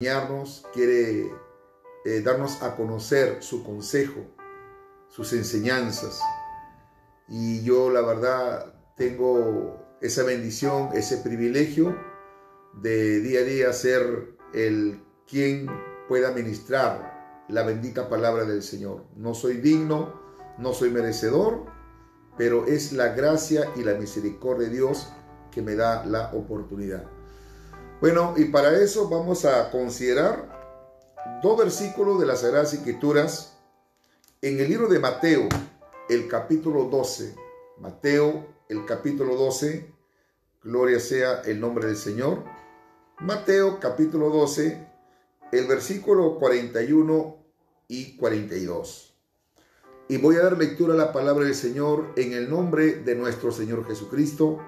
enseñarnos, quiere darnos a conocer su consejo, sus enseñanzas. Y yo la verdad tengo esa bendición, ese privilegio de día a día ser el quien pueda ministrar la bendita palabra del Señor. No soy digno, no soy merecedor, pero es la gracia y la misericordia de Dios que me da la oportunidad. Bueno, y para eso vamos a considerar dos versículos de las Sagradas Escrituras en el libro de Mateo, el capítulo 12. Mateo, el capítulo 12, gloria sea el nombre del Señor. Mateo, capítulo 12, el versículo 41 y 42. Y voy a dar lectura a la palabra del Señor en el nombre de nuestro Señor Jesucristo,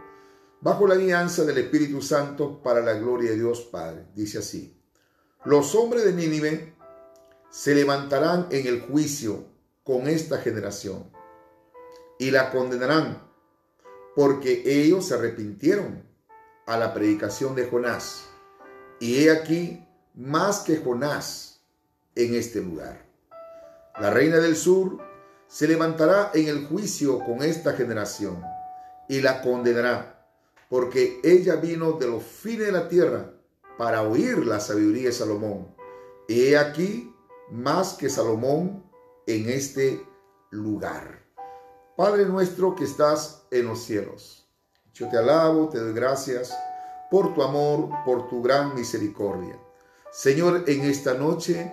bajo la guianza del Espíritu Santo, para la gloria de Dios Padre. Dice así: los hombres de Nínive se levantarán en el juicio con esta generación y la condenarán, porque ellos se arrepintieron a la predicación de Jonás. Y he aquí más que Jonás en este lugar. La reina del sur se levantará en el juicio con esta generación y la condenará, porque ella vino de los fines de la tierra para oír la sabiduría de Salomón. Y he aquí más que Salomón en este lugar. Padre nuestro que estás en los cielos, yo te alabo, te doy gracias por tu amor, por tu gran misericordia. Señor, en esta noche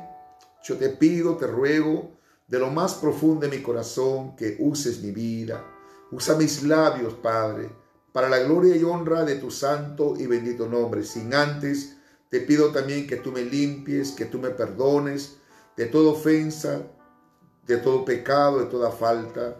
yo te pido, te ruego de lo más profundo de mi corazón que uses mi vida, usa mis labios, Padre, para la gloria y honra de tu santo y bendito nombre. Sin antes, te pido también que tú me limpies, que tú me perdones de toda ofensa, de todo pecado, de toda falta.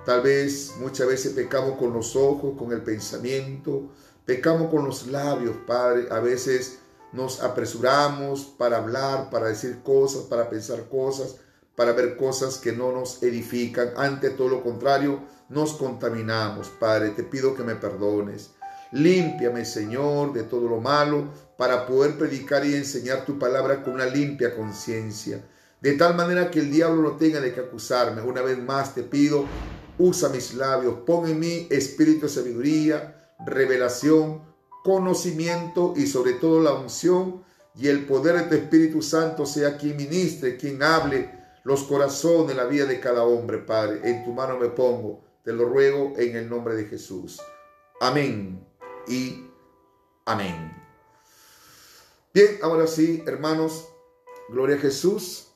Tal vez, muchas veces pecamos con los ojos, con el pensamiento, pecamos con los labios, Padre. A veces nos apresuramos para hablar, para decir cosas, para pensar cosas, para ver cosas que no nos edifican. Ante todo lo contrario, nos contaminamos, Padre. Te pido que me perdones. Límpiame, Señor, de todo lo malo, para poder predicar y enseñar tu palabra con una limpia conciencia, de tal manera que el diablo no tenga de qué acusarme. Una vez más te pido, usa mis labios, pon en mí espíritu de sabiduría, revelación, conocimiento y sobre todo la unción y el poder de tu Espíritu Santo sea quien ministre, quien hable los corazones, la vida de cada hombre, Padre. En tu mano me pongo, te lo ruego en el nombre de Jesús. Amén y amén. Bien, ahora sí, hermanos, gloria a Jesús.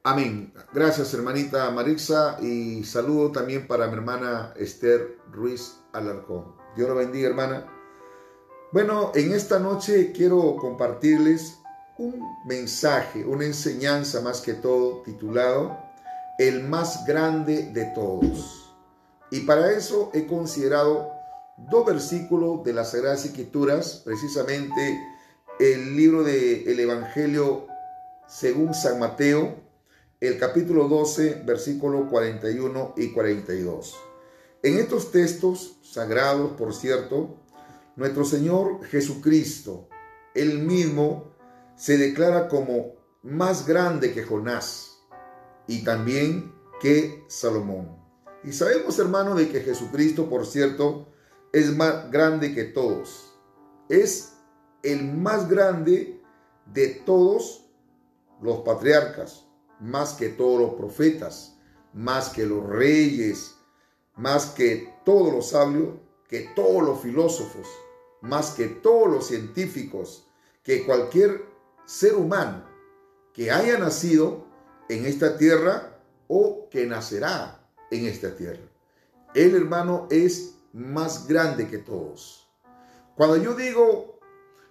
Amén. Gracias, hermanita Marixa, y saludo también para mi hermana Esther Ruiz Alarcón. Dios la bendiga, hermana. Bueno, en esta noche quiero compartirles un mensaje, una enseñanza más que todo, titulado El más grande de todos. Y para eso he considerado dos versículos de las Sagradas Escrituras, precisamente el libro del Evangelio según San Mateo, el capítulo 12, versículos 41 y 42. En estos textos sagrados, por cierto, nuestro Señor Jesucristo, Él mismo, se declara como más grande que Jonás y también que Salomón. Y sabemos, hermano, de que Jesucristo, por cierto, es más grande que todos. Es el más grande de todos los patriarcas, más que todos los profetas, más que los reyes, más que todos los sabios, que todos los filósofos, más que todos los científicos, que cualquier ser humano que haya nacido en esta tierra o que nacerá en esta tierra. El hermano es más grande que todos. Cuando yo digo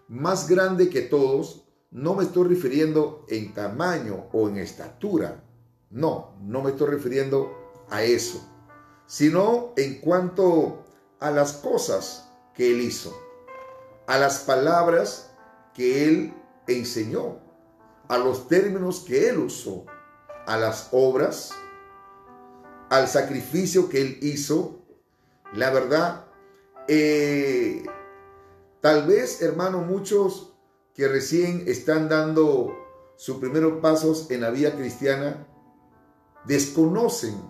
más grande que todos, no me estoy refiriendo en tamaño o en estatura. No me estoy refiriendo a eso, sino en cuanto a las cosas que Él hizo, a las palabras que Él enseñó, a los términos que Él usó, a las obras, al sacrificio que Él hizo. La verdad, tal vez, hermano, muchos que recién están dando sus primeros pasos en la vida cristiana desconocen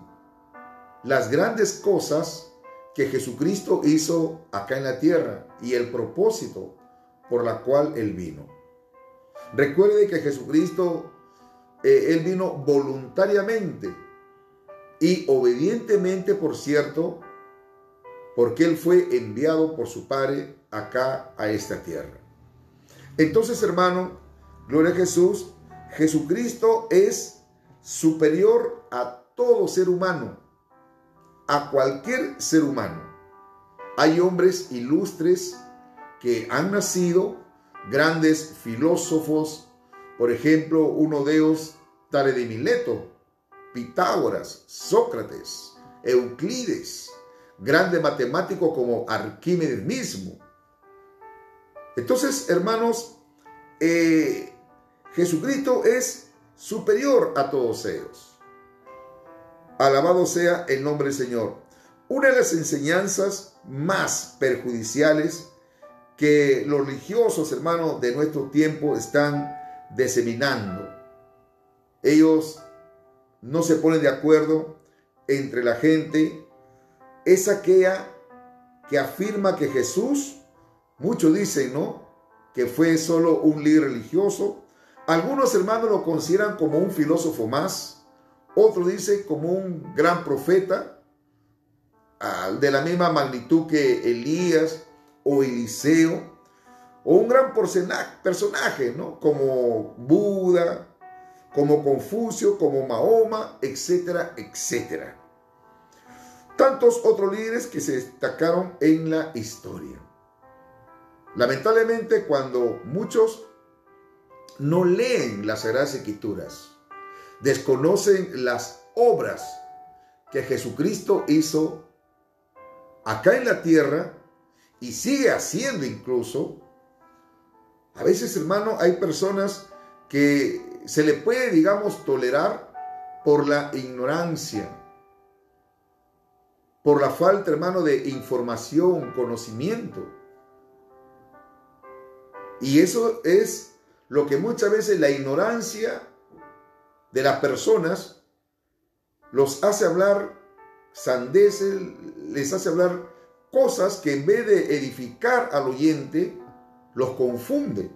las grandes cosas que Jesucristo hizo acá en la tierra y el propósito por la cual Él vino. Recuerde que Jesucristo, Él vino voluntariamente y obedientemente, por cierto, porque Él fue enviado por su Padre acá a esta tierra. Entonces, hermano, gloria a Jesús, Jesucristo es superior a todo ser humano, a cualquier ser humano. Hay hombres ilustres que han nacido, grandes filósofos, por ejemplo, uno de ellos, Tales de Mileto, Pitágoras, Sócrates, Euclides, grandes matemáticos como Arquímedes mismo. Entonces, hermanos, Jesucristo es superior a todos ellos. Alabado sea el nombre del Señor. Una de las enseñanzas más perjudiciales que los religiosos, hermanos, de nuestro tiempo están diseminando. Ellos no se ponen de acuerdo entre la gente. Es aquella que afirma que Jesús, muchos dicen, ¿no?, que fue solo un líder religioso. Algunos hermanos lo consideran como un filósofo más. Otros dicen como un gran profeta, de la misma magnitud que Elías o Eliseo, o un gran personaje, ¿no?, como Buda, como Confucio, como Mahoma, etcétera, etcétera. Tantos otros líderes que se destacaron en la historia. Lamentablemente, cuando muchos no leen las Sagradas Escrituras, desconocen las obras que Jesucristo hizo acá en la tierra y sigue haciendo incluso. A veces, hermano, hay personas que se le puede, digamos, tolerar por la ignorancia, por la falta, hermano, de información, conocimiento. Y eso es lo que muchas veces la ignorancia de las personas los hace hablar sandeces, les hace hablar cosas que en vez de edificar al oyente, los confunde.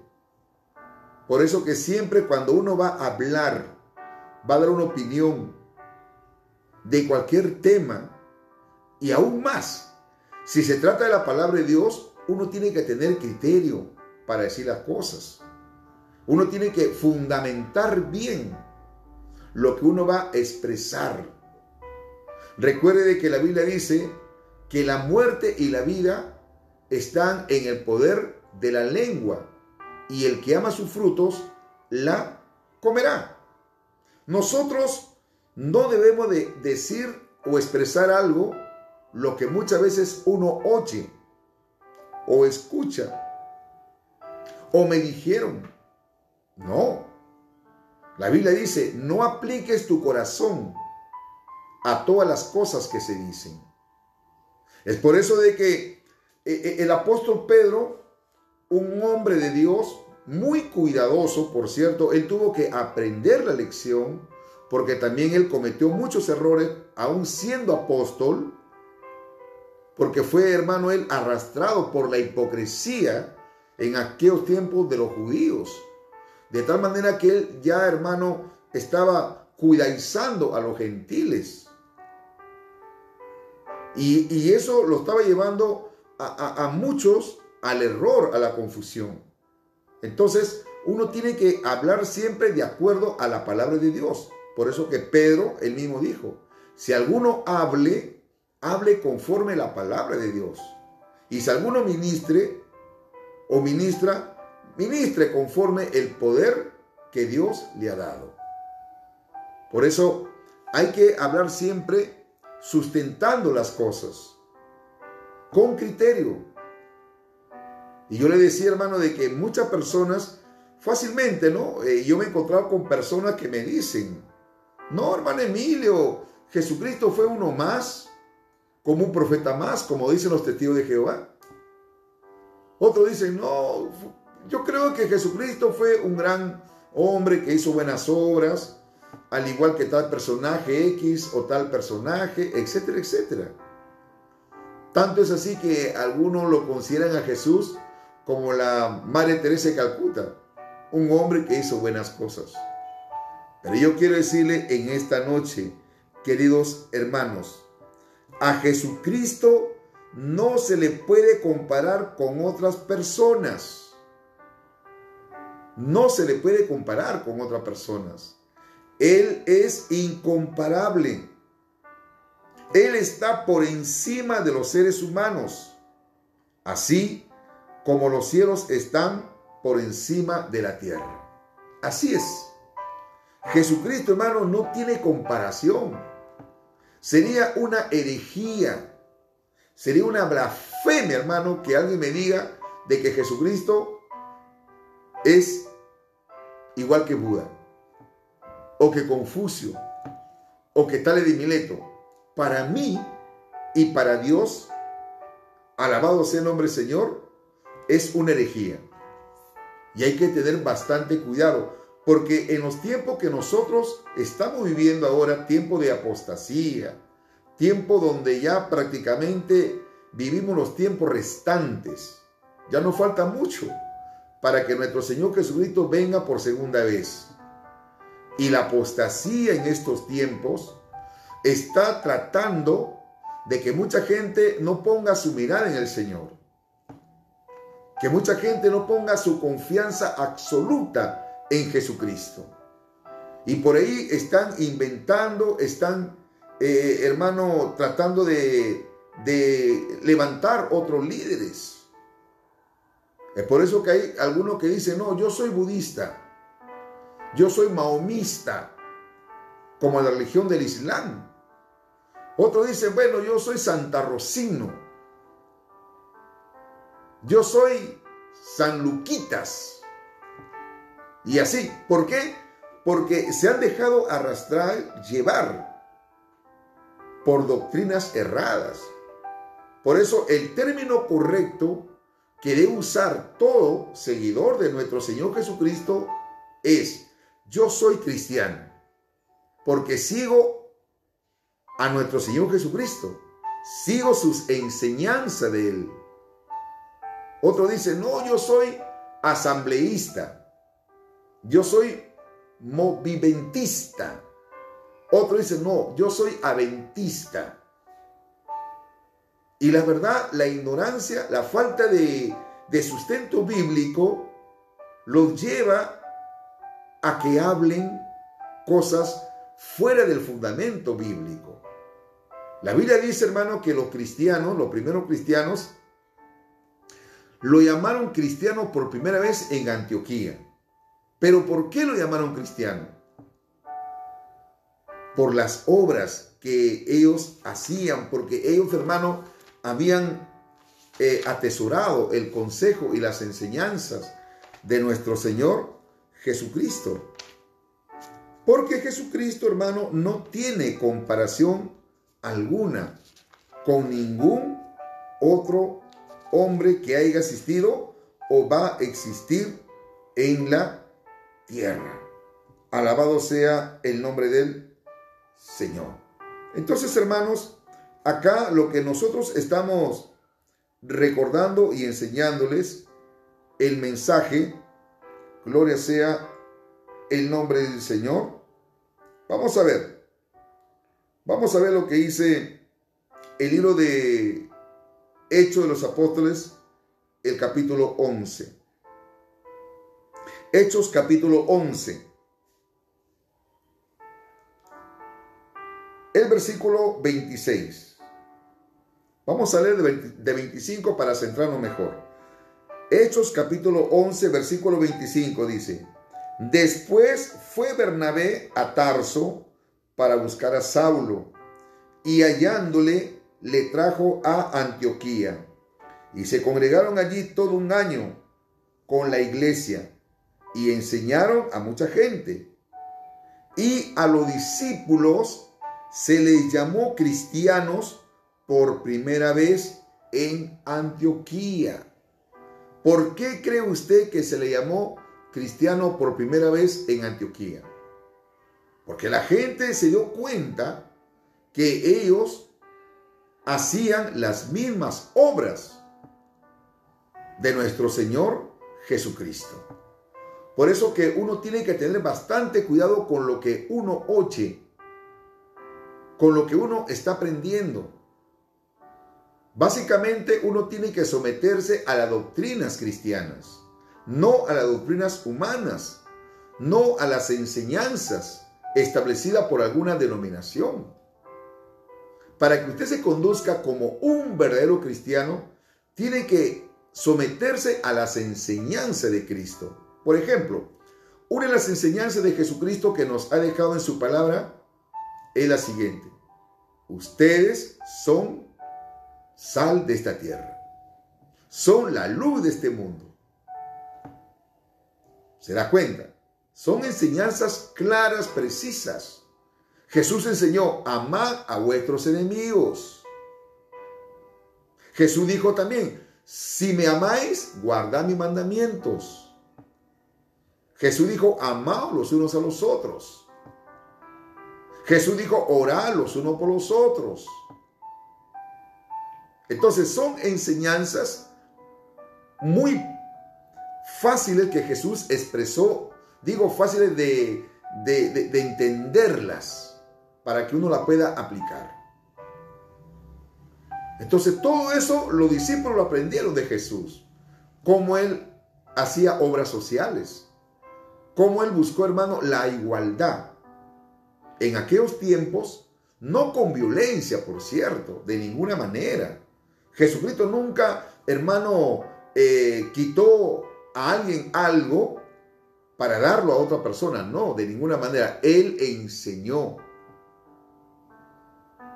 Por eso que siempre cuando uno va a hablar, va a dar una opinión de cualquier tema, y aún más, si se trata de la palabra de Dios, uno tiene que tener criterio para decir las cosas. Uno tiene que fundamentar bien lo que uno va a expresar. Recuerde de que la Biblia dice que la muerte y la vida están en el poder de la lengua, y el que ama sus frutos la comerá. Nosotros no debemos de decir o expresar algo lo que muchas veces uno oye o escucha o me dijeron. No. La Biblia dice, no apliques tu corazón a todas las cosas que se dicen. Es por eso de que el apóstol Pedro, un hombre de Dios, muy cuidadoso, por cierto, él tuvo que aprender la lección, porque también él cometió muchos errores, aún siendo apóstol, porque fue, hermano, él arrastrado por la hipocresía en aquellos tiempos de los judíos. De tal manera que él ya, hermano, estaba judaizando a los gentiles. Y eso lo estaba llevando a muchos al error, a la confusión. Entonces, uno tiene que hablar siempre de acuerdo a la palabra de Dios. Por eso que Pedro, él mismo dijo, si alguno hable conforme a la palabra de Dios. Y si alguno ministre o ministre conforme el poder que Dios le ha dado. Por eso hay que hablar siempre sustentando las cosas con criterio. Y yo le decía, hermano, de que muchas personas fácilmente, ¿no? Yo me he encontrado con personas que me dicen, no, hermano Emilio, Jesucristo fue uno más, como un profeta más, como dicen los testigos de Jehová. Otros dicen, no, Yo creo que Jesucristo fue un gran hombre que hizo buenas obras, al igual que tal personaje X o tal personaje, etcétera, etcétera. Tanto es así que algunos lo consideran a Jesús como la Madre Teresa de Calcuta, un hombre que hizo buenas cosas. Pero yo quiero decirle en esta noche, queridos hermanos, a Jesucristo no se le puede comparar con otras personas. No se le puede comparar con otras personas. Él es incomparable. Él está por encima de los seres humanos, así como los cielos están por encima de la tierra. Así es. Jesucristo, hermano, no tiene comparación. Sería una herejía, sería una blasfemia, hermano, que alguien me diga de que Jesucristo es igual que Buda, o que Confucio, o que Tales de Mileto. Para mí y para Dios, alabado sea el nombre del Señor, es una herejía. Y hay que tener bastante cuidado, porque en los tiempos que nosotros estamos viviendo ahora, tiempo de apostasía, tiempo donde ya prácticamente vivimos los tiempos restantes, ya nos falta mucho para que nuestro Señor Jesucristo venga por segunda vez. Y la apostasía en estos tiempos está tratando de que mucha gente no ponga su mirada en el Señor, que mucha gente no ponga su confianza absoluta en Jesucristo. Y por ahí están inventando, están, hermano, tratando de levantar otros líderes. Es por eso que hay algunos que dicen, no, yo soy budista, yo soy mahomista, como la religión del Islam. Otros dicen, bueno, yo soy santarrocino, yo soy sanluquitas. Y así, ¿por qué? Porque se han dejado arrastrar, llevar por doctrinas erradas. Por eso el término correcto que debe usar todo seguidor de nuestro Señor Jesucristo es: yo soy cristiano, porque sigo a nuestro Señor Jesucristo, sigo sus enseñanzas de Él. Otro dice, no, yo soy asambleísta, yo soy moviventista. Otro dice, no, yo soy adventista. Y la verdad, la ignorancia, la falta de sustento bíblico los lleva a que hablen cosas fuera del fundamento bíblico. La Biblia dice, hermano, que los cristianos, los primeros cristianos, lo llamaron cristiano por primera vez en Antioquía. ¿Pero por qué lo llamaron cristiano? Por las obras que ellos hacían, porque ellos, hermano, habían atesorado el consejo y las enseñanzas de nuestro Señor Jesucristo. Porque Jesucristo, hermano, no tiene comparación alguna con ningún otro hombre que haya existido o va a existir en la tierra. Alabado sea el nombre del Señor. Entonces, hermanos, acá lo que nosotros estamos recordando y enseñándoles el mensaje, gloria sea el nombre del Señor. Vamos a ver lo que dice el libro de Hechos de los Apóstoles, el capítulo 11. Hechos capítulo 11. El versículo 26. Vamos a leer de 25 para centrarnos mejor. Hechos capítulo 11, versículo 25 dice: Después fue Bernabé a Tarso para buscar a Saulo, y hallándole le trajo a Antioquía. Y se congregaron allí todo un año con la iglesia, y enseñaron a mucha gente. Y a los discípulos se les llamó cristianos por primera vez en Antioquía. ¿Por qué cree usted que se le llamó cristiano por primera vez en Antioquía? Porque la gente se dio cuenta que ellos hacían las mismas obras de nuestro Señor Jesucristo. Por eso que uno tiene que tener bastante cuidado con lo que uno oye, con lo que uno está aprendiendo. Básicamente uno tiene que someterse a las doctrinas cristianas, no a las doctrinas humanas, no a las enseñanzas establecidas por alguna denominación. Para que usted se conduzca como un verdadero cristiano, tiene que someterse a las enseñanzas de Cristo. Por ejemplo, una de las enseñanzas de Jesucristo que nos ha dejado en su palabra es la siguiente: ustedes son sal de esta tierra, son la luz de este mundo. ¿Se da cuenta? Son enseñanzas claras, precisas. Jesús enseñó: amad a vuestros enemigos. Jesús dijo también: si me amáis, guardad mis mandamientos. Jesús dijo: amaos los unos a los otros. Jesús dijo: orad los unos por los otros. Entonces son enseñanzas muy fáciles que Jesús expresó, digo fáciles de entenderlas para que uno la pueda aplicar. Entonces todo eso los discípulos lo aprendieron de Jesús, cómo Él hacía obras sociales, cómo Él buscó, hermano, la igualdad. En aquellos tiempos, no con violencia, por cierto, de ninguna manera. Jesucristo nunca, hermano, quitó a alguien algo para darlo a otra persona. No, de ninguna manera. Él enseñó.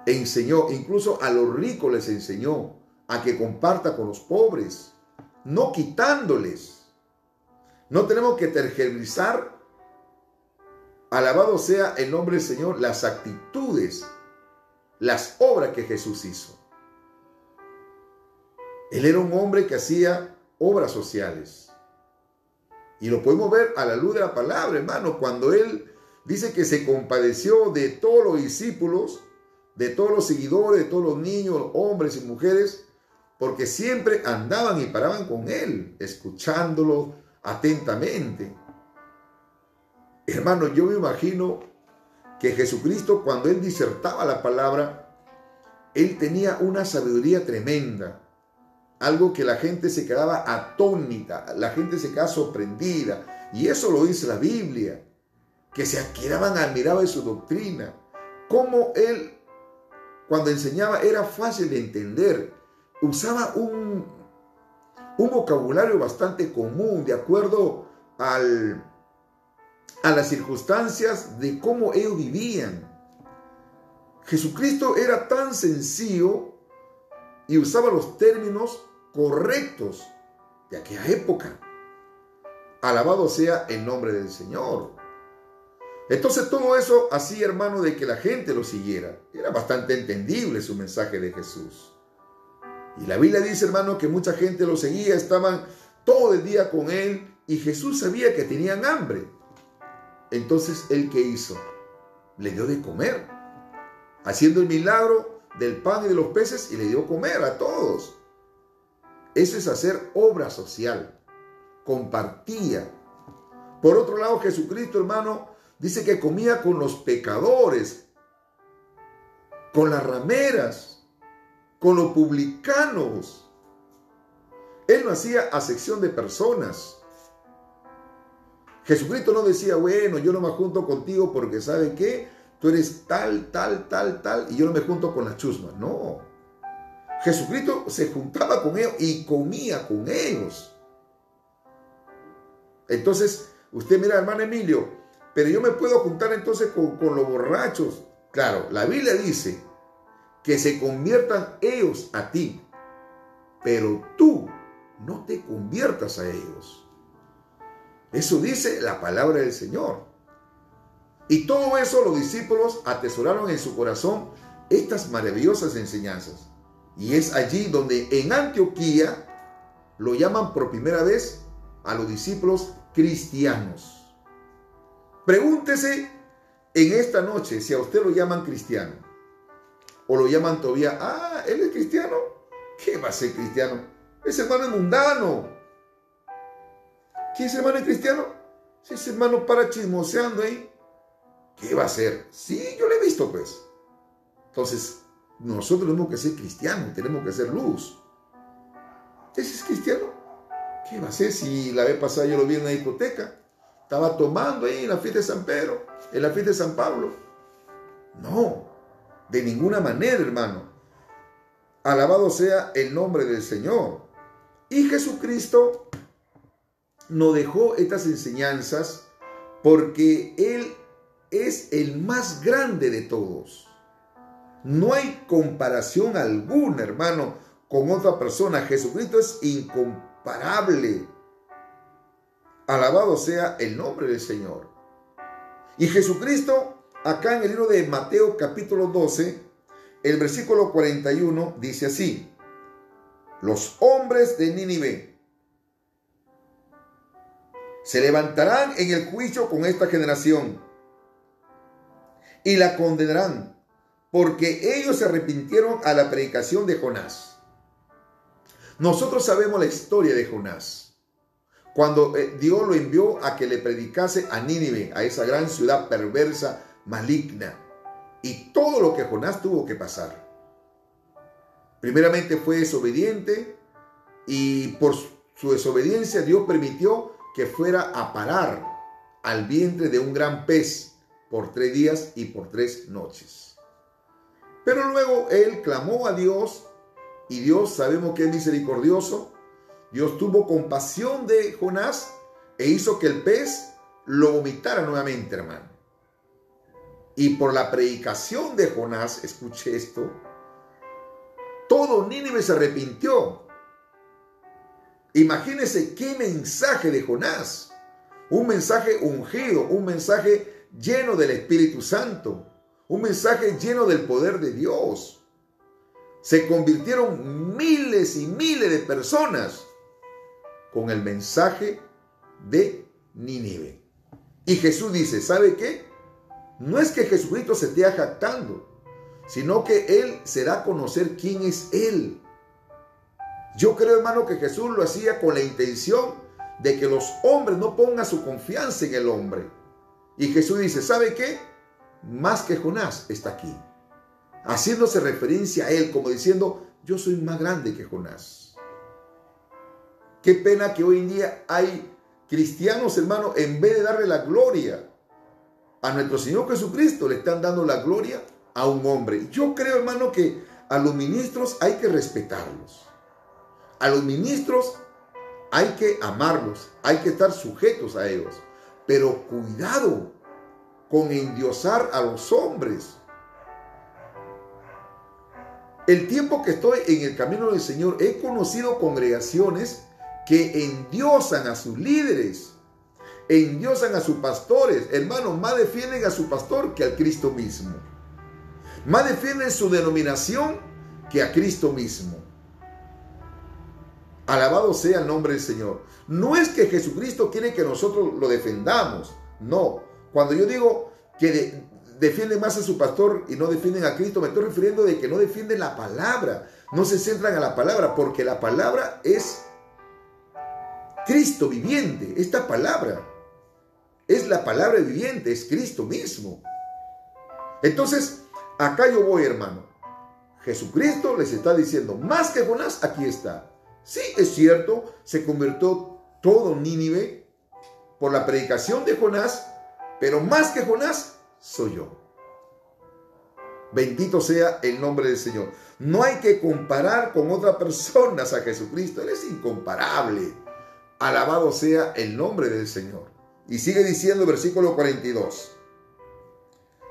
Enseñó, incluso a los ricos les enseñó a que comparta con los pobres, no quitándoles. No tenemos que tergiversar, alabado sea el nombre del Señor, las actitudes, las obras que Jesús hizo. Él era un hombre que hacía obras sociales. Y lo podemos ver a la luz de la palabra, hermano, cuando Él dice que se compadeció de todos los discípulos, de todos los seguidores, de todos los niños, hombres y mujeres, porque siempre andaban y paraban con Él, escuchándolo atentamente. Hermano, yo me imagino que Jesucristo, cuando Él disertaba la palabra, Él tenía una sabiduría tremenda. Algo que la gente se quedaba atónita, la gente se quedaba sorprendida. Y eso lo dice la Biblia, que se quedaban admirados de su doctrina. Cómo Él, cuando enseñaba, era fácil de entender. Usaba un vocabulario bastante común, de acuerdo a las circunstancias de cómo ellos vivían. Jesucristo era tan sencillo y usaba los términos correctos de aquella época. Alabado sea el nombre del Señor. Entonces todo eso hacía, hermano, de que la gente lo siguiera. Era bastante entendible su mensaje de Jesús. Y la Biblia dice, hermano, que mucha gente lo seguía, estaban todo el día con Él, y Jesús sabía que tenían hambre. Entonces, ¿Él qué hizo? Le dio de comer, haciendo el milagro del pan y de los peces, y le dio comer a todos. Eso es hacer obra social. Compartía. Por otro lado, Jesucristo, hermano, dice que comía con los pecadores, con las rameras, con los publicanos. Él no hacía acepción de personas. Jesucristo no decía, bueno, yo no me junto contigo porque ¿sabe qué? Tú eres tal, y yo no me junto con las chusmas. No. Jesucristo se juntaba con ellos y comía con ellos. Entonces, usted mira, hermano Emilio, pero yo me puedo juntar entonces con los borrachos. Claro, la Biblia dice que se conviertan ellos a ti, pero tú no te conviertas a ellos. Eso dice la palabra del Señor. Y todo eso los discípulos atesoraron en su corazón estas maravillosas enseñanzas. Y es allí donde en Antioquía lo llaman por primera vez a los discípulos cristianos. Pregúntese en esta noche si a usted lo llaman cristiano o lo llaman todavía, él es cristiano. ¿Qué va a ser cristiano? Ese hermano es mundano. ¿Qué ese hermano es cristiano? Si ese hermano para chismoseando ahí, ¿qué va a ser? Sí, yo lo he visto pues. Entonces, nosotros tenemos que ser cristianos, tenemos que ser luz. ¿Ese es cristiano? ¿Qué va a ser si la vez pasada yo lo vi en una discoteca? Estaba tomando ahí en la fiesta de San Pedro, en la fiesta de San Pablo. No, de ninguna manera, hermano. Alabado sea el nombre del Señor. Y Jesucristo nos dejó estas enseñanzas porque Él es el más grande de todos. No hay comparación alguna, hermano, con otra persona. Jesucristo es incomparable. Alabado sea el nombre del Señor. Y Jesucristo, acá en el libro de Mateo capítulo 12, el versículo 41, dice así: los hombres de Nínive se levantarán en el juicio con esta generación y la condenarán, porque ellos se arrepintieron a la predicación de Jonás. Nosotros sabemos la historia de Jonás. Cuando Dios lo envió a que le predicase a Nínive, a esa gran ciudad perversa, maligna, y todo lo que Jonás tuvo que pasar. Primeramente fue desobediente y por su desobediencia Dios permitió que fuera a parar al vientre de un gran pez por 3 días y por 3 noches. Pero luego él clamó a Dios y Dios, sabemos que es misericordioso. Dios tuvo compasión de Jonás e hizo que el pez lo vomitara nuevamente, hermano. Y por la predicación de Jonás, escuche esto, todo Nínive se arrepintió. Imagínense qué mensaje de Jonás. Un mensaje ungido, un mensaje lleno del Espíritu Santo, un mensaje lleno del poder de Dios. Se convirtieron miles y miles de personas con el mensaje de Nínive. Y Jesús dice, ¿sabe qué? No es que Jesucristo se esté jactando, sino que Él se da a conocer quién es Él. Yo creo, hermano, que Jesús lo hacía con la intención de que los hombres no pongan su confianza en el hombre. Y Jesús dice, ¿sabe qué? Más que Jonás está aquí. Haciéndose referencia a Él, como diciendo, yo soy más grande que Jonás. Qué pena que hoy en día hay cristianos, hermano, en vez de darle la gloria a nuestro Señor Jesucristo, le están dando la gloria a un hombre. Yo creo, hermano, que a los ministros hay que respetarlos. A los ministros hay que amarlos, hay que estar sujetos a ellos. Pero cuidado con endiosar a los hombres. El tiempo que estoy en el camino del Señor, he conocido congregaciones que endiosan a sus líderes, endiosan a sus pastores. Hermano, más defienden a su pastor que al Cristo mismo. Más defienden su denominación que a Cristo mismo. Alabado sea el nombre del Señor. No es que Jesucristo quiere que nosotros lo defendamos. No. Cuando yo digo que defienden más a su pastor y no defienden a Cristo, me estoy refiriendo de que no defienden la palabra. No se centran a la palabra, porque la palabra es Cristo viviente. Esta palabra es la palabra viviente, es Cristo mismo. Entonces, acá yo voy, hermano. Jesucristo les está diciendo, más que Jonás, aquí está. Sí, es cierto, se convirtió todo Nínive por la predicación de Jonás, pero más que Jonás, soy yo. Bendito sea el nombre del Señor. No hay que comparar con otras personas a Jesucristo. Él es incomparable. Alabado sea el nombre del Señor. Y sigue diciendo el versículo 42.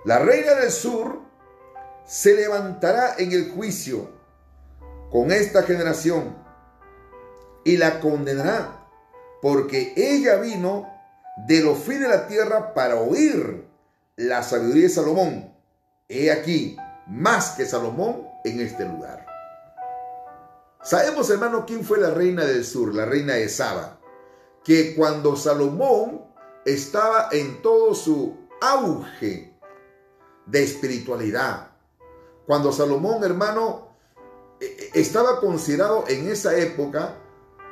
La reina del sur se levantará en el juicio con esta generación y la condenará, porque ella vino de los fines de la tierra para oír la sabiduría de Salomón. He aquí, más que Salomón en este lugar. Sabemos, hermano, quién fue la reina del sur, la reina de Saba, que cuando Salomón estaba en todo su auge de espiritualidad, cuando Salomón, hermano, estaba considerado en esa época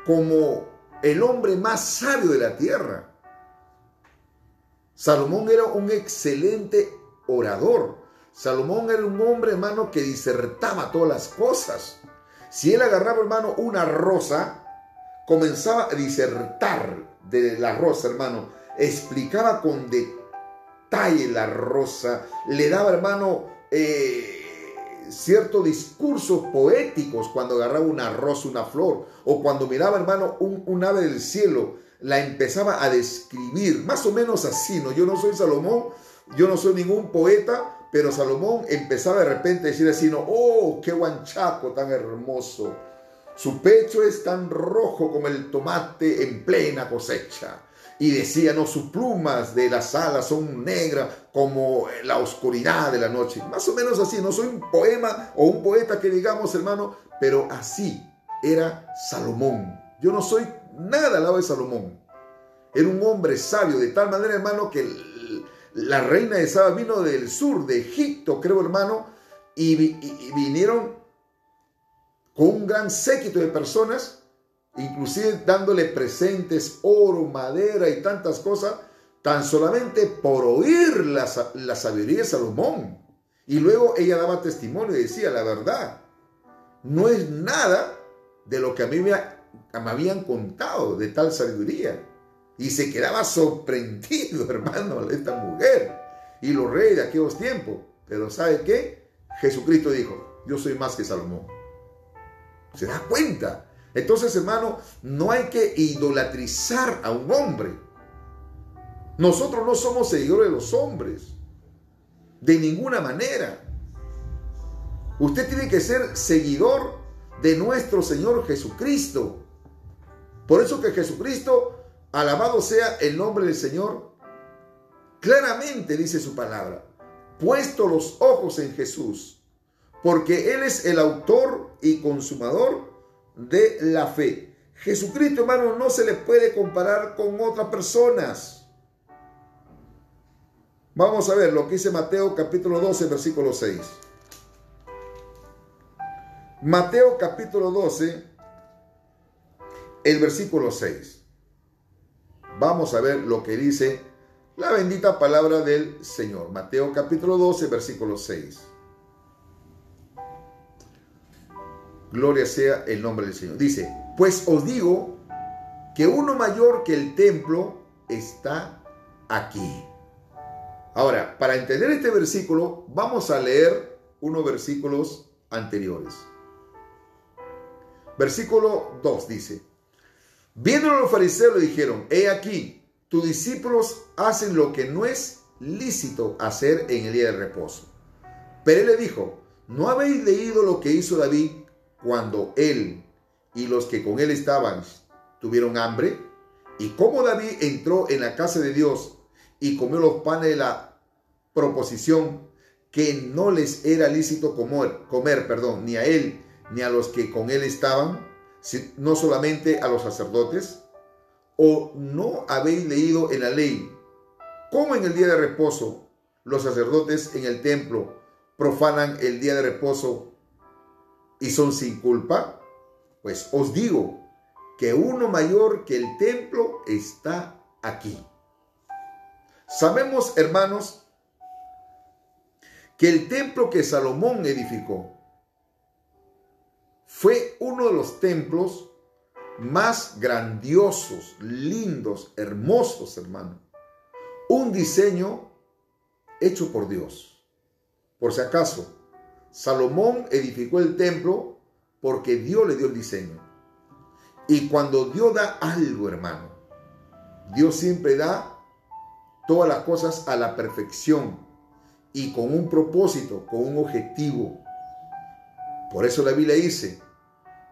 como el hombre más sabio de la tierra. Salomón era un excelente orador. Salomón era un hombre, hermano, que disertaba todas las cosas. Si él agarraba, hermano, una rosa, comenzaba a disertar de la rosa, hermano. Explicaba con detalle la rosa. Le daba, hermano, ciertos discursos poéticos cuando agarraba una rosa, una flor. O cuando miraba, hermano, un ave del cielo. La empezaba a describir. Más o menos así, ¿no? Yo no soy Salomón. Yo no soy ningún poeta. Pero Salomón empezaba de repente a decir así, ¿no? ¡Oh, qué guanchaco tan hermoso! Su pecho es tan rojo como el tomate en plena cosecha. Y decía, ¿no? Sus plumas de las alas son negras como la oscuridad de la noche. Más o menos así. No soy un poema o un poeta que digamos, hermano, pero así era Salomón. Yo no soy nada al lado de Salomón. Era un hombre sabio, de tal manera, hermano, que la reina de Saba vino del sur, de Egipto, creo, hermano, y vinieron con un gran séquito de personas, inclusive dándole presentes, oro, madera y tantas cosas, tan solamente por oír la sabiduría de Salomón. Y luego ella daba testimonio y decía, la verdad, no es nada de lo que a mí me habían contado de tal sabiduría. Y se quedaba sorprendido, hermano, esta mujer y los reyes de aquellos tiempos. Pero ¿sabe qué? Jesucristo dijo, yo soy más que Salomón. ¿Se da cuenta? Entonces, hermano, no hay que idolatrizar a un hombre. Nosotros no somos seguidores de los hombres. De ninguna manera. Usted tiene que ser seguidor de nuestro Señor Jesucristo. Por eso que Jesucristo, alabado sea el nombre del Señor, claramente dice su palabra, puesto los ojos en Jesús, porque Él es el autor y consumador de la fe. Jesucristo, hermano, no se le puede comparar con otras personas. Vamos a ver lo que dice Mateo capítulo 12, versículo 6. Mateo capítulo 12, el versículo 6. Vamos a ver lo que dice la bendita palabra del Señor. Mateo capítulo 12, versículo 6. Gloria sea el nombre del Señor. Dice, pues os digo que uno mayor que el templo está aquí. Ahora, para entender este versículo, vamos a leer unos versículos anteriores. Versículo 2 dice, viéndolo los fariseos le dijeron, he aquí, tus discípulos hacen lo que no es lícito hacer en el día de reposo. Pero él le dijo, ¿no habéis leído lo que hizo David cuando él y los que con él estaban tuvieron hambre? Y cómo David entró en la casa de Dios y comió los panes de la proposición que no les era lícito comer, ni a él ni a los que con él estaban, no solamente a los sacerdotes. ¿O no habéis leído en la ley cómo en el día de reposo los sacerdotes en el templo profanan el día de reposo y son sin culpa? Pues os digo que uno mayor que el templo está aquí. Sabemos, hermanos, que el templo que Salomón edificó fue uno de los templos más grandiosos, lindos, hermosos, hermano. Un diseño hecho por Dios. Por si acaso, Salomón edificó el templo porque Dios le dio el diseño. Y cuando Dios da algo, hermano, Dios siempre da todas las cosas a la perfección y con un propósito, con un objetivo. Por eso la Biblia dice,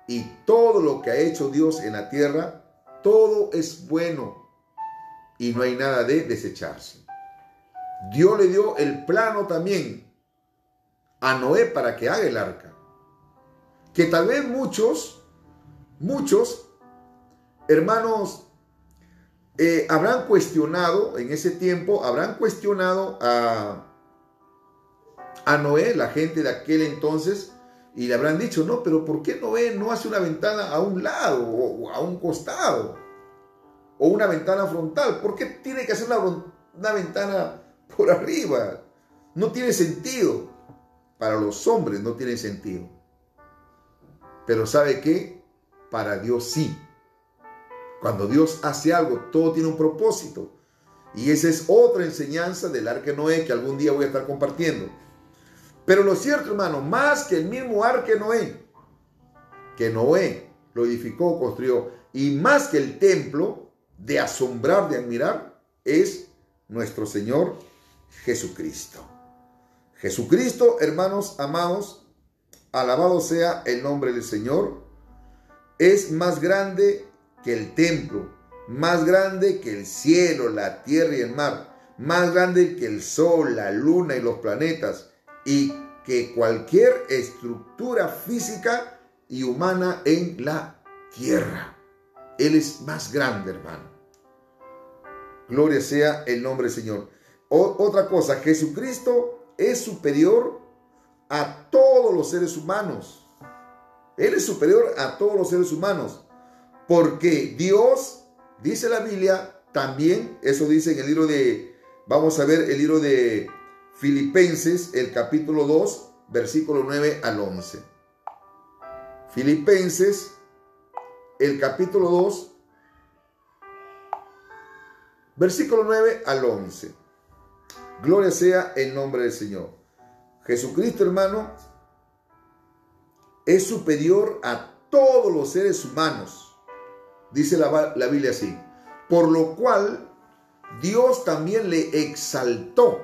y todo lo que ha hecho Dios en la tierra, todo es bueno y no hay nada de desecharse. Dios le dio el plano también a Noé para que haga el arca. Que tal vez muchos muchos hermanos habrán cuestionado en ese tiempo, habrán cuestionado a Noé, la gente de aquel entonces, y le habrán dicho, no, pero ¿por qué Noé no hace una ventana a un lado o a un costado? O una ventana frontal. ¿Por qué tiene que hacer una ventana por arriba? No tiene sentido. Para los hombres no tiene sentido. Pero ¿sabe qué? Para Dios sí. Cuando Dios hace algo, todo tiene un propósito. Y esa es otra enseñanza del arca de Noé que algún día voy a estar compartiendo. Pero lo cierto, hermano, más que el mismo arca de Noé, que Noé lo edificó, construyó, y más que el templo de asombrar, de admirar, es nuestro Señor Jesucristo. Jesucristo, hermanos amados, alabado sea el nombre del Señor, es más grande que el templo, más grande que el cielo, la tierra y el mar, más grande que el sol, la luna y los planetas, y que cualquier estructura física y humana en la tierra. Él es más grande, hermano. Gloria sea el nombre del Señor. Otra cosa, Jesucristo es superior a todos los seres humanos. Él es superior a todos los seres humanos. Porque Dios, dice la Biblia, también, eso dice en el libro de, vamos a ver el libro de Filipenses, el capítulo 2, versículo 9 al 11. Filipenses, el capítulo 2, versículo 9 al 11. Gloria sea el nombre del Señor. Jesucristo, hermano, es superior a todos los seres humanos. Dice la Biblia así. Por lo cual, Dios también le exaltó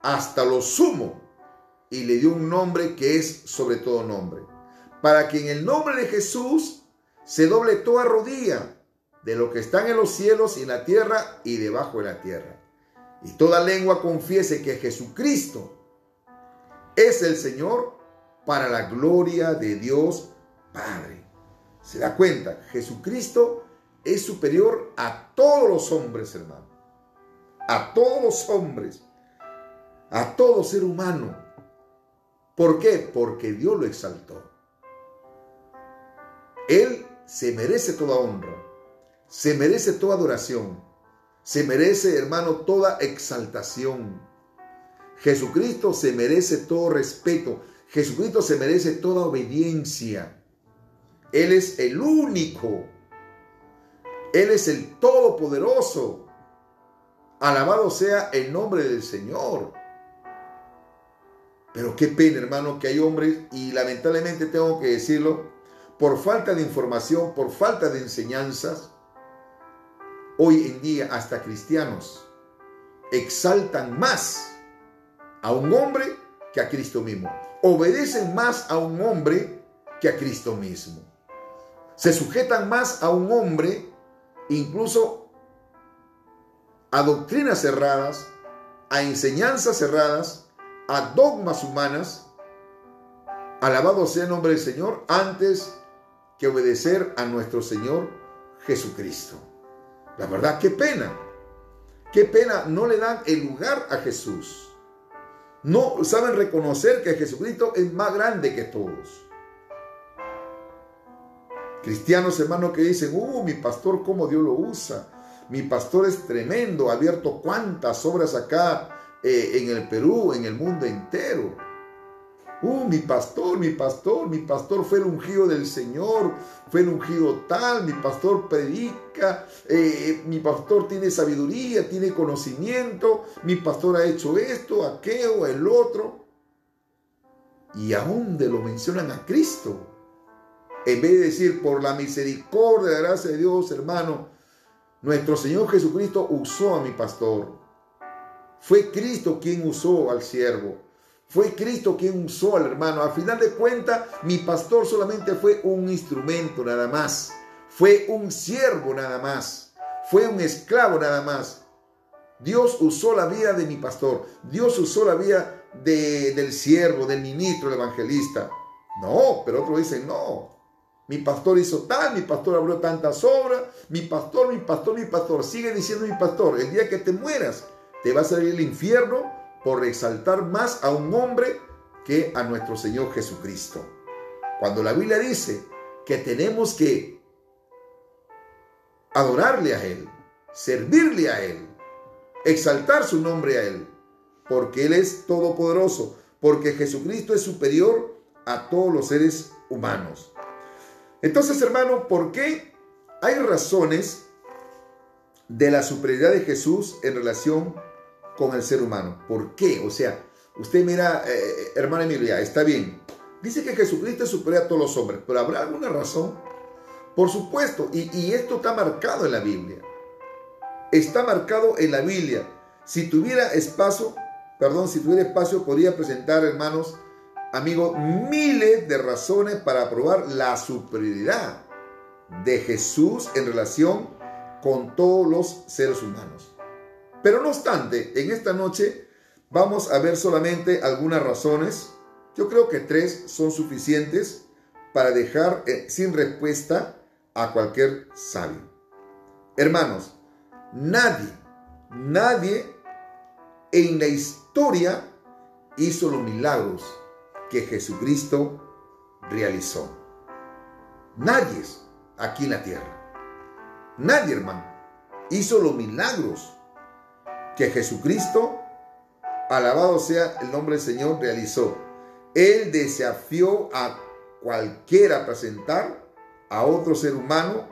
hasta lo sumo y le dio un nombre que es sobre todo nombre, para que en el nombre de Jesús se doble toda rodilla de lo que están en los cielos y en la tierra y debajo de la tierra, y toda lengua confiese que Jesucristo es el Señor, para la gloria de Dios Padre. ¿Se da cuenta? Jesucristo es superior a todos los hombres, hermano. A todos los hombres. A todo ser humano. ¿Por qué? Porque Dios lo exaltó. Él se merece toda honra. Se merece toda adoración. Se merece, hermano, toda exaltación. Jesucristo se merece todo respeto. Jesucristo se merece toda obediencia. Él es el único. Él es el todopoderoso. Alabado sea el nombre del Señor. Pero qué pena, hermano, que hay hombres, y lamentablemente tengo que decirlo, por falta de información, por falta de enseñanzas, hoy en día hasta cristianos exaltan más a un hombre que a Cristo mismo. Obedecen más a un hombre que a Cristo mismo. Se sujetan más a un hombre, incluso a doctrinas cerradas, a enseñanzas cerradas, a dogmas humanas, alabado sea el nombre del Señor, antes que obedecer a nuestro Señor Jesucristo. La verdad, qué pena. Qué pena, no le dan el lugar a Jesús. No saben reconocer que Jesucristo es más grande que todos. Cristianos, hermanos, que dicen, mi pastor, cómo Dios lo usa. Mi pastor es tremendo, ha abierto cuántas obras acá en el Perú, en el mundo entero. Mi pastor fue el ungido del Señor, fue el ungido tal, mi pastor predica, mi pastor tiene sabiduría, tiene conocimiento, mi pastor ha hecho esto, aquello, el otro. Y aún lo mencionan a Cristo. En vez de decir, por la misericordia, la gracia de Dios, hermano, nuestro Señor Jesucristo usó a mi pastor. Fue Cristo quien usó al siervo. Fue Cristo quien usó al hermano. Al final de cuentas, mi pastor solamente fue un instrumento nada más. Fue un siervo nada más. Fue un esclavo nada más. Dios usó la vida de mi pastor. Dios usó la vida del siervo, del ministro, del evangelista. No, pero otros dicen no. Mi pastor hizo tal, mi pastor abrió tantas obras, mi pastor, mi pastor, mi pastor. Sigue diciendo mi pastor. El día que te mueras, te vas a ir al infierno por exaltar más a un hombre que a nuestro Señor Jesucristo. Cuando la Biblia dice que tenemos que adorarle a Él, servirle a Él, exaltar su nombre a Él, porque Él es todopoderoso, porque Jesucristo es superior a todos los seres humanos. Entonces, hermano, ¿por qué hay razones de la superioridad de Jesús en relación con el ser humano? ¿Por qué? O sea, usted mira, hermana Emilia, está bien. Dice que Jesucristo es superior a todos los hombres, pero ¿habrá alguna razón? Por supuesto, y esto está marcado en la Biblia. Está marcado en la Biblia. Si tuviera espacio, podría presentar, hermanos, amigos, miles de razones para probar la superioridad de Jesús en relación con todos los seres humanos. Pero no obstante, en esta noche vamos a ver solamente algunas razones. Yo creo que 3 son suficientes para dejar sin respuesta a cualquier sabio. Hermanos, nadie en la historia hizo los milagros que Jesucristo realizó. Nadie aquí en la tierra. Nadie, hermano, hizo los milagros que Jesucristo, alabado sea el nombre del Señor, realizó. Él desafió a cualquiera a presentar a otro ser humano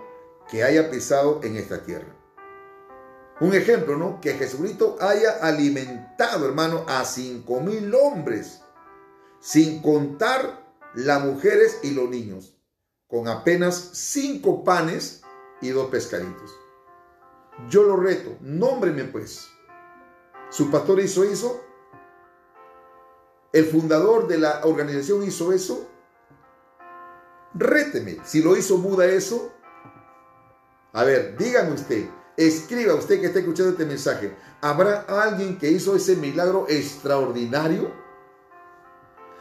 que haya pisado en esta tierra. Un ejemplo, ¿no? Que Jesucristo haya alimentado, hermano, a 5,000 hombres, sin contar las mujeres y los niños, con apenas 5 panes y 2 pescaditos. Yo lo reto, nómbreme pues. ¿Su pastor hizo eso? ¿El fundador de la organización hizo eso? Réteme. Si lo hizo Buda eso, a ver, dígame usted, escriba usted que está escuchando este mensaje, ¿habrá alguien que hizo ese milagro extraordinario?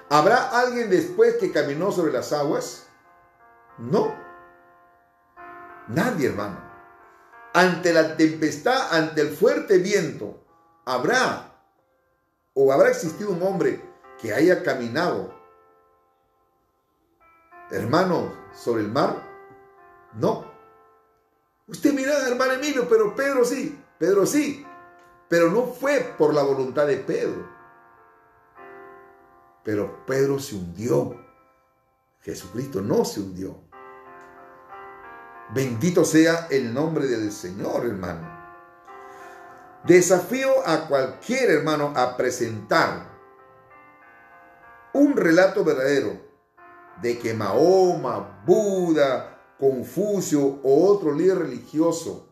¿Habrá alguien después que caminó sobre las aguas? No. Nadie, hermano. Ante la tempestad, ante el fuerte viento, ¿habrá existido un hombre que haya caminado, hermano, sobre el mar? No. Usted mira, hermano Emilio, pero Pedro sí, pero no fue por la voluntad de Pedro. Pero Pedro se hundió. Jesucristo no se hundió. Bendito sea el nombre del Señor, hermano. Desafío a cualquier hermano a presentar un relato verdadero de que Mahoma, Buda, Confucio o otro líder religioso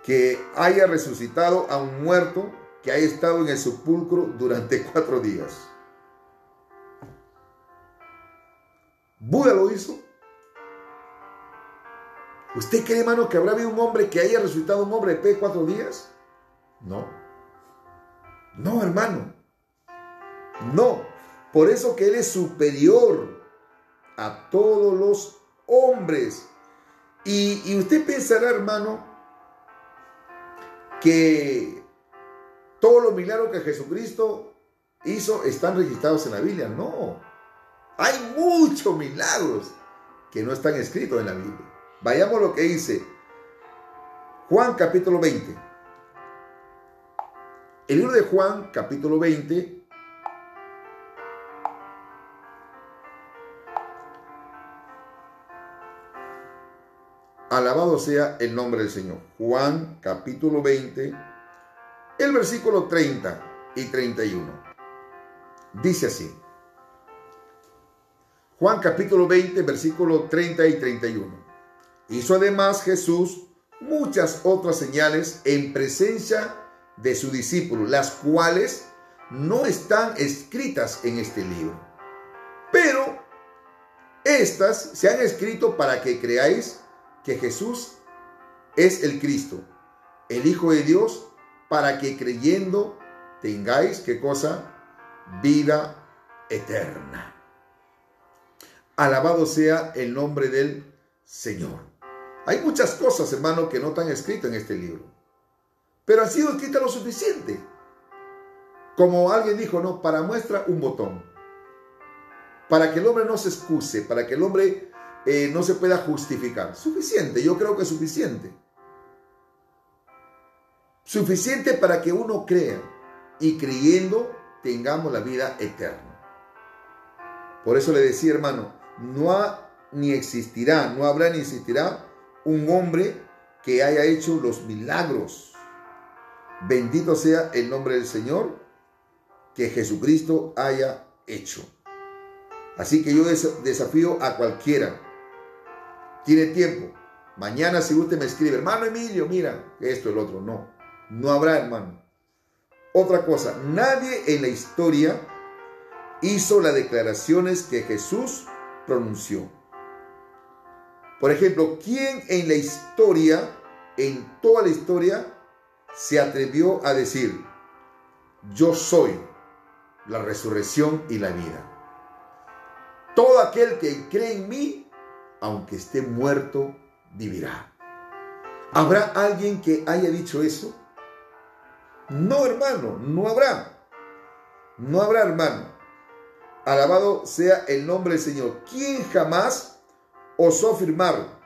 que haya resucitado a un muerto que haya estado en el sepulcro durante 4 días. ¿Buda lo hizo? ¿Usted cree, hermano, que habrá habido un hombre que haya resucitado un hombre después de 4 días? No. No, hermano. No. Por eso que Él es superior a todos los hombres. Y usted pensará, hermano, que todos los milagros que Jesucristo hizo están registrados en la Biblia. No. Hay muchos milagros que no están escritos en la Biblia. Vayamos a lo que dice Juan capítulo 20. El libro de Juan capítulo 20. Alabado sea el nombre del Señor. Juan capítulo 20, el versículo 30 y 31. Dice así. Juan capítulo 20, versículo 30 y 31. Hizo además Jesús muchas otras señales en presencia de sus discípulos, las cuales no están escritas en este libro. Pero estas se han escrito para que creáis que Jesús es el Cristo, el Hijo de Dios, para que creyendo tengáis, ¿qué cosa? Vida eterna. Alabado sea el nombre del Señor. Hay muchas cosas, hermano, que no están escritas en este libro, pero han sido escritas lo suficiente. Como alguien dijo, no, para muestra un botón. Para que el hombre no se excuse, para que el hombre no se pueda justificar. Suficiente, yo creo que es suficiente. Suficiente para que uno crea y creyendo tengamos la vida eterna. Por eso le decía, hermano, no habrá ni existirá un hombre que haya hecho los milagros. Bendito sea el nombre del Señor que Jesucristo haya hecho. Así que yo desafío a cualquiera. Tiene tiempo. Mañana si usted me escribe, hermano Emilio, mira, esto, el otro. No habrá, hermano. Otra cosa, nadie en la historia hizo las declaraciones que Jesús pronunció. Por ejemplo, ¿quién en la historia, en toda la historia, se atrevió a decir, yo soy la resurrección y la vida? Todo aquel que cree en mí, aunque esté muerto, vivirá. ¿Habrá alguien que haya dicho eso? No, hermano, no habrá. No habrá, hermano. Alabado sea el nombre del Señor. ¿Quién jamás osó afirmar,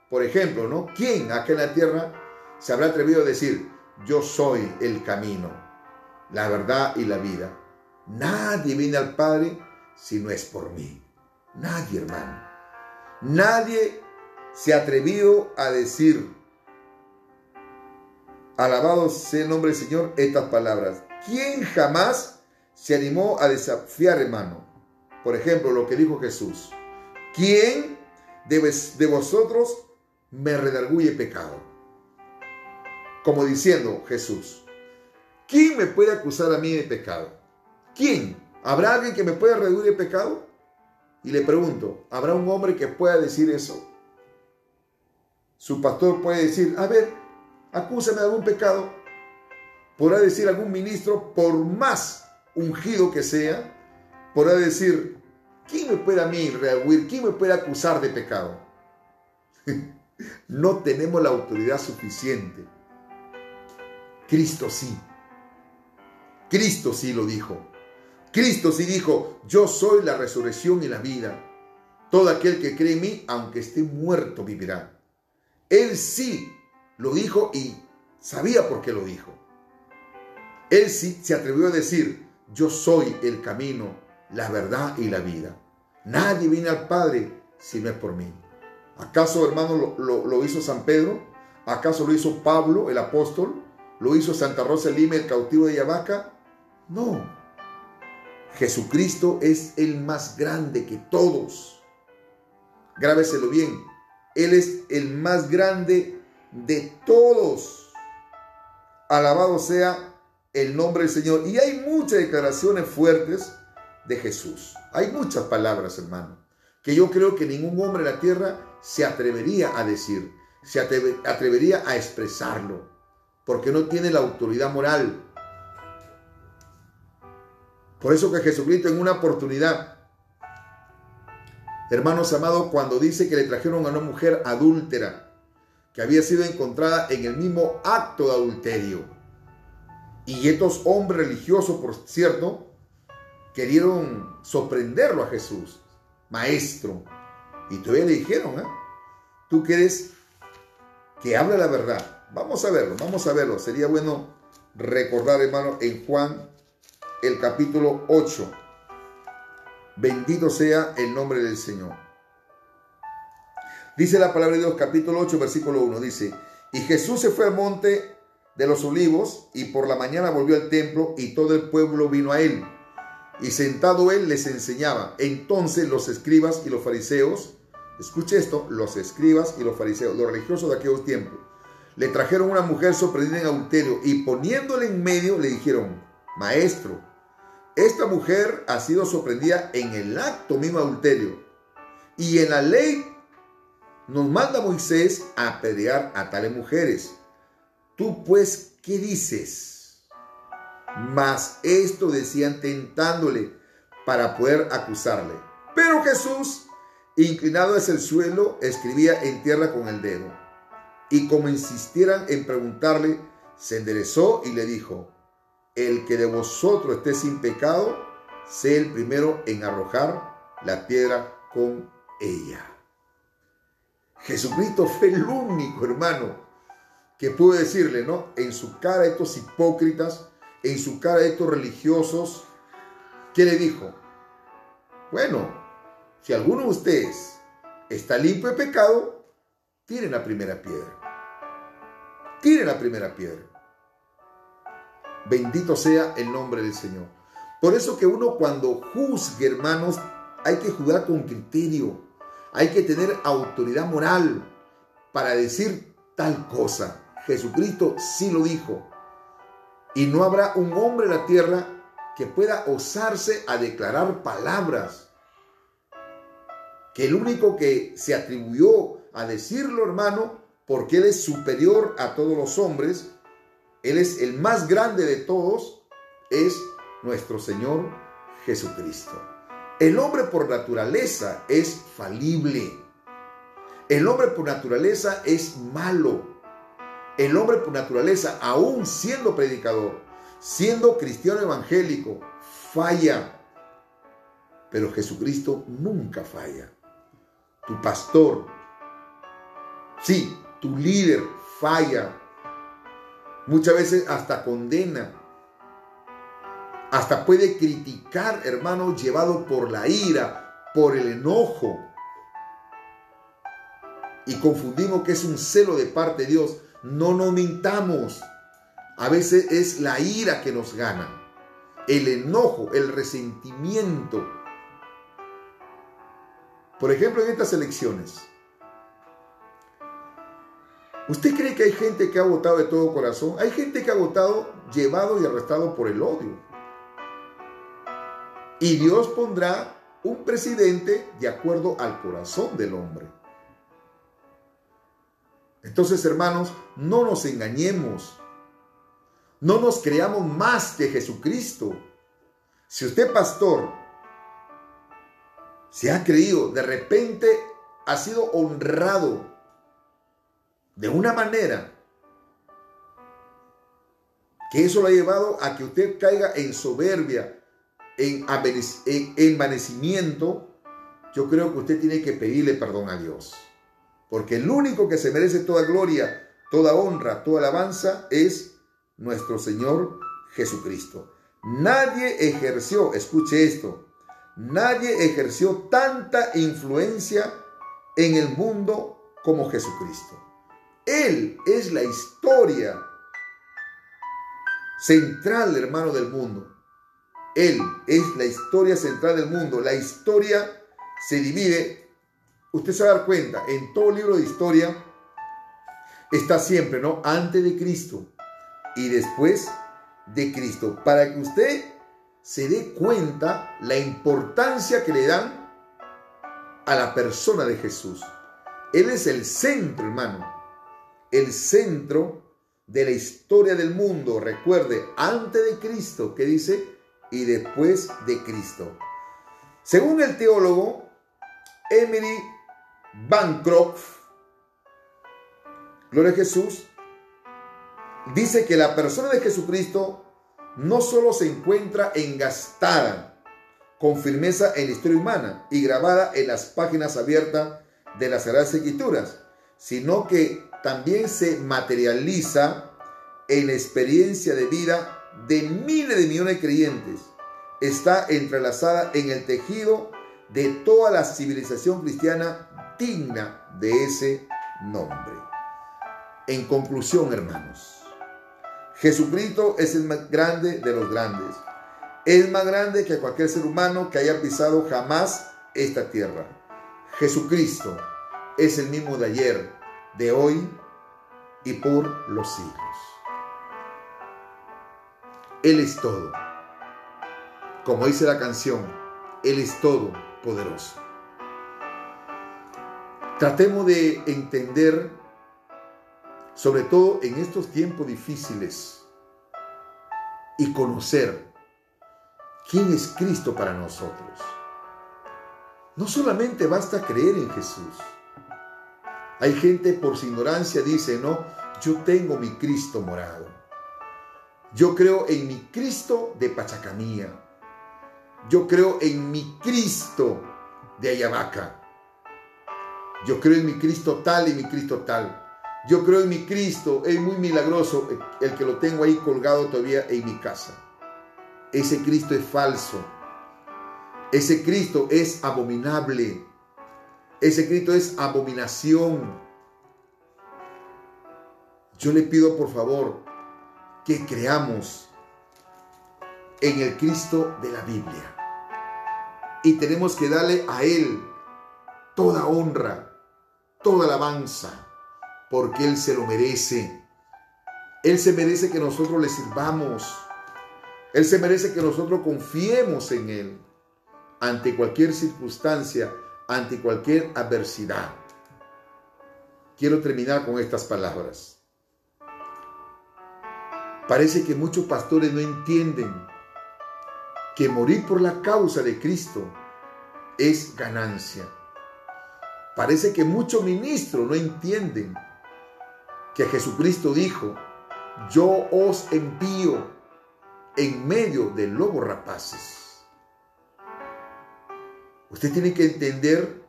por ejemplo, ¿no? ¿Quién acá en la tierra se habrá atrevido a decir, yo soy el camino, la verdad y la vida? Nadie viene al Padre si no es por mí. Nadie, hermano. Nadie se ha atrevido a decir, alabado sea el nombre del Señor, estas palabras. ¿Quién jamás se animó a desafiar, hermano? Por ejemplo, lo que dijo Jesús. ¿Quién de vosotros me redarguye pecado? Como diciendo Jesús, ¿quién me puede acusar a mí de pecado? ¿Quién? ¿Habrá alguien que me pueda redarguir de pecado? Y le pregunto, ¿habrá un hombre que pueda decir eso? Su pastor puede decir, a ver, acúsame de algún pecado. Podrá decir algún ministro, por más ungido que sea, podrá decir, ¿quién me puede a mí redarguir? ¿Quién me puede acusar de pecado? No tenemos la autoridad suficiente. Cristo sí. Cristo sí lo dijo. Cristo sí dijo, yo soy la resurrección y la vida. Todo aquel que cree en mí, aunque esté muerto, vivirá. Él sí lo dijo y sabía por qué lo dijo. Él sí se atrevió a decir, yo soy el camino, la verdad y la vida. Nadie viene al Padre si no es por mí. ¿Acaso, hermano, lo hizo San Pedro? ¿Acaso lo hizo Pablo, el apóstol? ¿Lo hizo Santa Rosa de Lima, el cautivo de Yabaca? No. Jesucristo es el más grande que todos. Grábeselo bien. Él es el más grande de todos. Alabado sea el nombre del Señor. Y hay muchas declaraciones fuertes de Jesús. Hay muchas palabras, hermano, que yo creo que ningún hombre en la tierra se atrevería a decir, se atrevería a expresarlo, porque no tiene la autoridad moral. Por eso que Jesucristo en una oportunidad, hermanos amados, cuando dice que le trajeron a una mujer adúltera, que había sido encontrada en el mismo acto de adulterio, y estos hombres religiosos, por cierto, querían sorprenderlo a Jesús, maestro, y todavía le dijeron, ¿tú quieres que hable la verdad? Vamos a verlo, sería bueno recordar, hermano, en Juan el capítulo 8. Bendito sea el nombre del Señor. Dice la palabra de Dios, capítulo 8, versículo 1. Dice, y Jesús se fue al monte de los olivos y por la mañana volvió al templo y todo el pueblo vino a él. Y sentado él les enseñaba. Entonces los escribas y los fariseos, escuche esto, los escribas y los fariseos, los religiosos de aquellos tiempos, le trajeron una mujer sorprendida en adulterio y poniéndole en medio le dijeron, maestro, esta mujer ha sido sorprendida en el acto mismo de adulterio. Y en la ley nos manda Moisés a apedrear a tales mujeres. Tú pues, ¿qué dices? Mas esto decían tentándole para poder acusarle. Pero Jesús, inclinado hacia el suelo, escribía en tierra con el dedo. Y como insistieran en preguntarle, se enderezó y le dijo: el que de vosotros esté sin pecado, sé el primero en arrojar la piedra con ella. Jesucristo fue el único, hermano, que pudo decirle, ¿no?, en su cara a estos hipócritas, en su cara a estos religiosos, ¿qué le dijo? Bueno, si alguno de ustedes está limpio de pecado, tiren la primera piedra. Tiren la primera piedra. Bendito sea el nombre del Señor. Por eso que uno cuando juzgue, hermanos, hay que juzgar con criterio. Hay que tener autoridad moral para decir tal cosa. Jesucristo sí lo dijo. Y no habrá un hombre en la tierra que pueda osarse a declarar palabras. Que el único que se atribuyó a decirlo, hermano, porque Él es superior a todos los hombres, Él es el más grande de todos, es nuestro Señor Jesucristo. El hombre por naturaleza es falible. El hombre por naturaleza es malo. El hombre por naturaleza, aún siendo predicador, siendo cristiano evangélico, falla. Pero Jesucristo nunca falla. Tu pastor, sí, tu líder falla. Muchas veces hasta condena. Hasta puede criticar, hermano, llevado por la ira, por el enojo. Y confundimos que es un celo de parte de Dios. No nos mintamos. A veces es la ira que nos gana. El enojo, el resentimiento. Por ejemplo, en estas elecciones. ¿Usted cree que hay gente que ha votado de todo corazón? Hay gente que ha votado llevado y arrestado por el odio. Y Dios pondrá un presidente de acuerdo al corazón del hombre. Entonces, hermanos, no nos engañemos. No nos creamos más que Jesucristo. Si usted, pastor, se ha creído, de repente ha sido honrado de una manera que eso lo ha llevado a que usted caiga en soberbia, en envanecimiento, yo creo que usted tiene que pedirle perdón a Dios. Porque el único que se merece toda gloria, toda honra, toda alabanza es nuestro Señor Jesucristo. Nadie ejerció, escuche esto, nadie ejerció tanta influencia en el mundo como Jesucristo. Él es la historia central, hermano, del mundo. Él es la historia central del mundo. La historia se divide, usted se va a dar cuenta, en todo libro de historia está siempre, ¿no?, antes de Cristo y después de Cristo, para que usted se dé cuenta la importancia que le dan a la persona de Jesús. Él es el centro, hermano, el centro de la historia del mundo. Recuerde, antes de Cristo, ¿qué dice? Y después de Cristo. Según el teólogo Emily Bancroft, gloria a Jesús, dice que la persona de Jesucristo no solo se encuentra engastada con firmeza en la historia humana y grabada en las páginas abiertas de las Sagradas Escrituras, sino que también se materializa en la experiencia de vida de miles de millones de creyentes. Está entrelazada en el tejido de toda la civilización cristiana digna de ese nombre. En conclusión, hermanos, Jesucristo es el más grande de los grandes. Es más grande que cualquier ser humano que haya pisado jamás esta tierra. Jesucristo es el mismo de ayer, de hoy y por los siglos. Él es todo. Como dice la canción, Él es todopoderoso. Tratemos de entender, sobre todo en estos tiempos difíciles, y conocer quién es Cristo para nosotros. No solamente basta creer en Jesús. Hay gente por su ignorancia dice, no, yo tengo mi Cristo morado. Yo creo en mi Cristo de Pachacamía. Yo creo en mi Cristo de Ayabaca. Yo creo en mi Cristo tal y mi Cristo tal. Yo creo en mi Cristo, es muy milagroso, el que lo tengo ahí colgado todavía en mi casa. Ese Cristo es falso. Ese Cristo es abominable. Ese Cristo es abominación. Yo le pido por favor que creamos en el Cristo de la Biblia. Y tenemos que darle a Él toda honra, toda alabanza, porque Él se lo merece. Él se merece que nosotros le sirvamos. Él se merece que nosotros confiemos en Él ante cualquier circunstancia, ante cualquier adversidad. Quiero terminar con estas palabras. Parece que muchos pastores no entienden que morir por la causa de Cristo es ganancia. Parece que muchos ministros no entienden que Jesucristo dijo, yo os envío en medio de lobos rapaces. Usted tiene que entender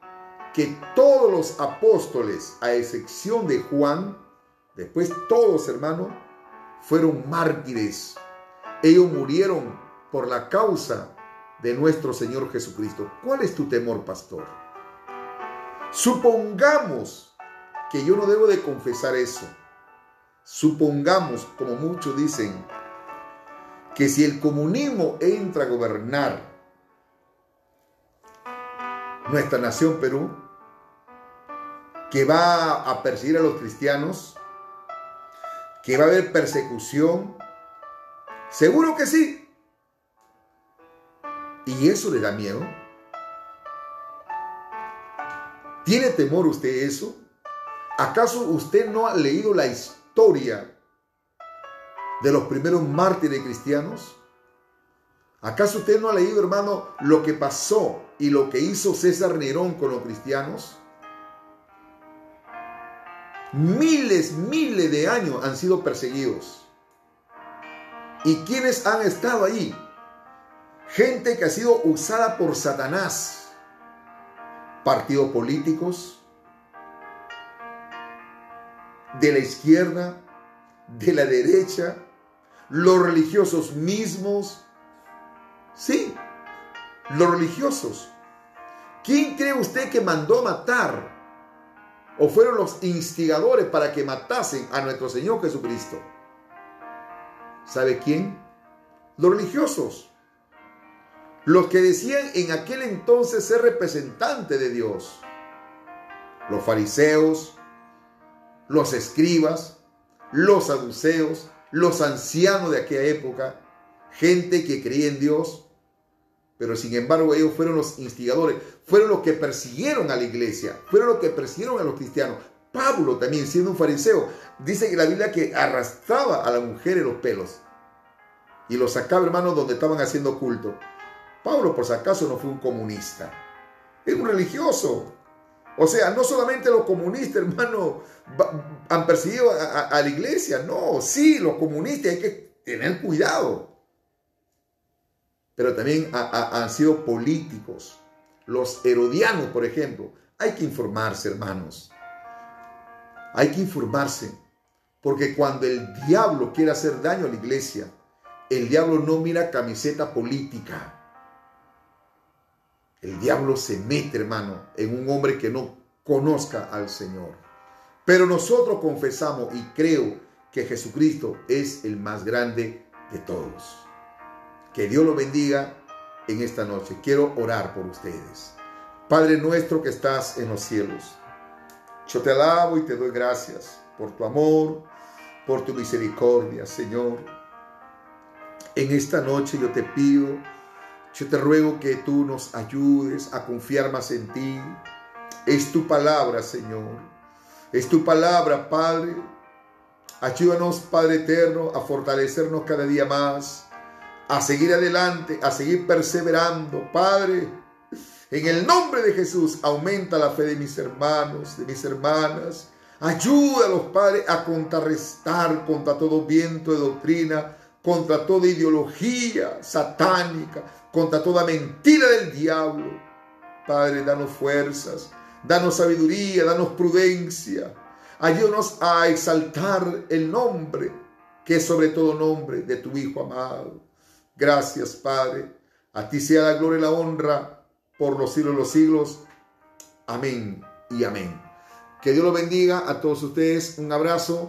que todos los apóstoles, a excepción de Juan, después todos, hermanos, fueron mártires. Ellos murieron por la causa de nuestro Señor Jesucristo. ¿Cuál es tu temor, pastor? Supongamos que yo no debo de confesar eso. Supongamos, como muchos dicen, que si el comunismo entra a gobernar nuestra nación Perú, que va a perseguir a los cristianos, que va a haber persecución, seguro que sí. ¿Y eso le da miedo? ¿Tiene temor usted eso? ¿Acaso usted no ha leído la historia de los primeros mártires cristianos? ¿Acaso usted no ha leído, hermano, lo que pasó y lo que hizo César Nerón con los cristianos? Miles de años han sido perseguidos. ¿Y quiénes han estado ahí? Gente que ha sido usada por Satanás. Partidos políticos, de la izquierda, de la derecha, los religiosos mismos. Sí, los religiosos. ¿Quién cree usted que mandó matar? ¿O fueron los instigadores para que matasen a nuestro Señor Jesucristo? ¿Sabe quién? Los religiosos. Los que decían en aquel entonces ser representantes de Dios. Los fariseos, los escribas, los saduceos, los ancianos de aquella época. Gente que creía en Dios. Pero sin embargo ellos fueron los instigadores, fueron los que persiguieron a la iglesia, fueron los que persiguieron a los cristianos. Pablo también, siendo un fariseo, dice que la Biblia que arrastraba a la mujer en los pelos y los sacaba, hermanos, donde estaban haciendo culto. Pablo, por si acaso, no fue un comunista, era un religioso. O sea, no solamente los comunistas, hermano, han perseguido a la iglesia, no, sí, los comunistas hay que tener cuidado. Pero también han sido políticos. Los herodianos, por ejemplo. Hay que informarse, hermanos. Hay que informarse. Porque cuando el diablo quiere hacer daño a la iglesia, el diablo no mira camiseta política. El diablo se mete, hermano, en un hombre que no conozca al Señor. Pero nosotros confesamos y creo que Jesucristo es el más grande de todos. Que Dios lo bendiga en esta noche. Quiero orar por ustedes. Padre nuestro que estás en los cielos, yo te alabo y te doy gracias por tu amor, por tu misericordia, Señor. En esta noche yo te pido, yo te ruego que tú nos ayudes a confiar más en ti. Es tu palabra, Señor. Es tu palabra, Padre. Ayúdanos, Padre eterno, a fortalecernos cada día más, a seguir adelante, a seguir perseverando, Padre. En el nombre de Jesús, aumenta la fe de mis hermanos, de mis hermanas. Ayúdalos, Padre, a contrarrestar contra todo viento de doctrina, contra toda ideología satánica, contra toda mentira del diablo. Padre, danos fuerzas, danos sabiduría, danos prudencia. Ayúdanos a exaltar el nombre, que es sobre todo nombre, de tu Hijo amado. Gracias, Padre. A ti sea la gloria y la honra por los siglos de los siglos. Amén y amén. Que Dios los bendiga a todos ustedes. Un abrazo.